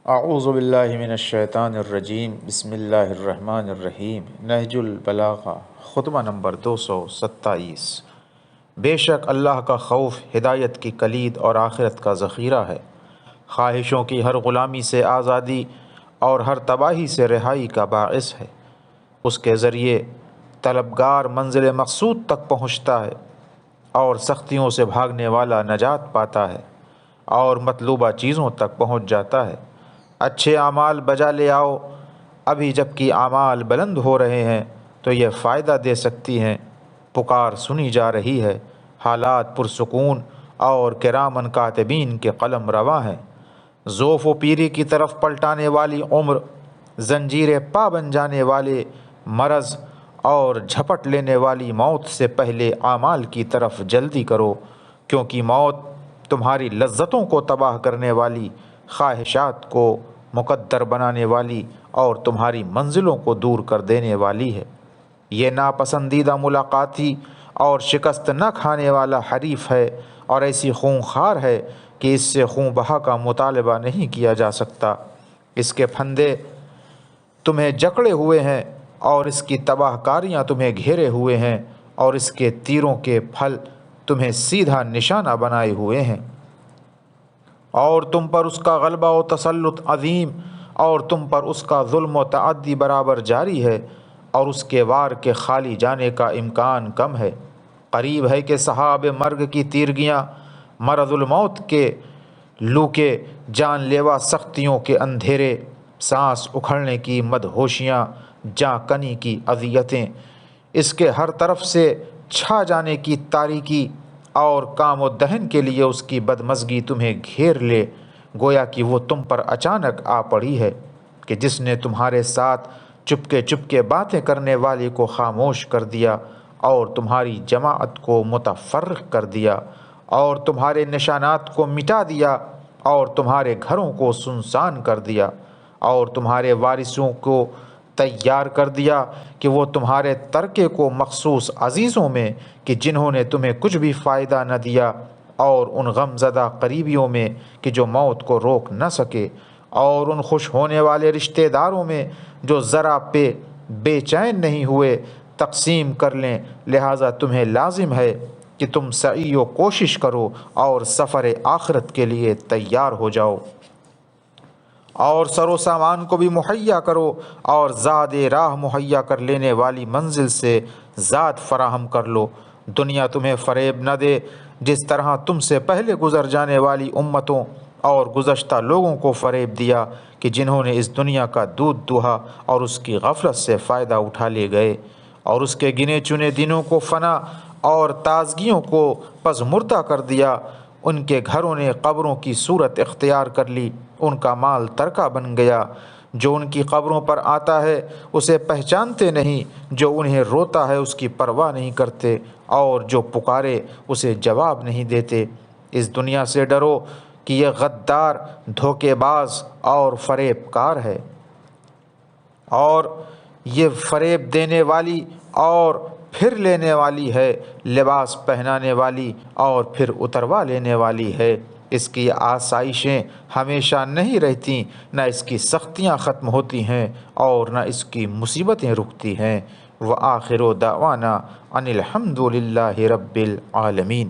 اعوذ باللہ من الشیطان الرجیم، بسم اللہ الرحمن الرحیم۔ نہج البلاغہ، خطبہ نمبر 227۔ بے شک اللہ کا خوف ہدایت کی کلید اور آخرت کا ذخیرہ ہے، خواہشوں کی ہر غلامی سے آزادی اور ہر تباہی سے رہائی کا باعث ہے۔ اس کے ذریعے طلبگار منزل مقصود تک پہنچتا ہے اور سختیوں سے بھاگنے والا نجات پاتا ہے اور مطلوبہ چیزوں تک پہنچ جاتا ہے۔ اچھے اعمال بجا لے آؤ، ابھی جبکہ اعمال بلند ہو رہے ہیں تو یہ فائدہ دے سکتی ہیں۔ پکار سنی جا رہی ہے، حالات پرسکون اور کرامن کاتبین کے قلم رواں ہیں۔ ذوف و پیری کی طرف پلٹانے والی عمر، زنجیر پا بن جانے والے مرض اور جھپٹ لینے والی موت سے پہلے اعمال کی طرف جلدی کرو، کیونکہ موت تمہاری لذتوں کو تباہ کرنے والی، خواہشات کو مقدر بنانے والی اور تمہاری منزلوں کو دور کر دینے والی ہے۔ یہ ناپسندیدہ ملاقاتی اور شکست نہ کھانے والا حریف ہے اور ایسی خونخوار ہے کہ اس سے خون بہا کا مطالبہ نہیں کیا جا سکتا۔ اس کے پھندے تمہیں جکڑے ہوئے ہیں اور اس کی تباہ کاریاں تمہیں گھیرے ہوئے ہیں اور اس کے تیروں کے پھل تمہیں سیدھا نشانہ بنائے ہوئے ہیں، اور تم پر اس کا غلبہ و تسلط عظیم، اور تم پر اس کا ظلم و تعدی برابر جاری ہے، اور اس کے وار کے خالی جانے کا امکان کم ہے۔ قریب ہے کہ صحاب مرگ کی تیرگیاں، مرض الموت کے لو کے جان لیوا سختیوں کے اندھیرے، سانس اکھڑنے کی مدہوشیاں، جاں کنی کی اذیتیں، اس کے ہر طرف سے چھا جانے کی تاریکی اور کام و دہن کے لیے اس کی بدمزگی تمہیں گھیر لے، گویا کہ وہ تم پر اچانک آ پڑی ہے، کہ جس نے تمہارے ساتھ چپکے باتیں کرنے والے کو خاموش کر دیا اور تمہاری جماعت کو متفرق کر دیا اور تمہارے نشانات کو مٹا دیا اور تمہارے گھروں کو سنسان کر دیا اور تمہارے وارثوں کو تیار کر دیا کہ وہ تمہارے ترکے کو مخصوص عزیزوں میں، کہ جنہوں نے تمہیں کچھ بھی فائدہ نہ دیا، اور ان غم زدہ قریبیوں میں کہ جو موت کو روک نہ سکے، اور ان خوش ہونے والے رشتہ داروں میں جو ذرا پہ بے چین نہیں ہوئے، تقسیم کر لیں۔ لہٰذا تمہیں لازم ہے کہ تم سعی و کوشش کرو اور سفر آخرت کے لیے تیار ہو جاؤ، اور سر و سامان کو بھی مہیا کرو، اور زاد راہ مہیا کر لینے والی منزل سے زاد فراہم کر لو۔ دنیا تمہیں فریب نہ دے جس طرح تم سے پہلے گزر جانے والی امتوں اور گزشتہ لوگوں کو فریب دیا، کہ جنہوں نے اس دنیا کا دودھ دوہا اور اس کی غفلت سے فائدہ اٹھا لے گئے، اور اس کے گنے چنے دنوں کو فنا اور تازگیوں کو پژمردہ کر دیا۔ ان کے گھروں نے قبروں کی صورت اختیار کر لی، ان کا مال ترکہ بن گیا۔ جو ان کی قبروں پر آتا ہے اسے پہچانتے نہیں، جو انہیں روتا ہے اس کی پرواہ نہیں کرتے، اور جو پکارے اسے جواب نہیں دیتے۔ اس دنیا سے ڈرو کہ یہ غدار، دھوکے باز اور فریب کار ہے، اور یہ فریب دینے والی اور پھر لینے والی ہے، لباس پہنانے والی اور پھر اتروا لینے والی ہے۔ اس کی آسائشیں ہمیشہ نہیں رہتی، نہ اس کی سختیاں ختم ہوتی ہیں اور نہ اس کی مصیبتیں رکتی ہیں۔ وآخر دعوانا ان الحمد للہ رب العالمین۔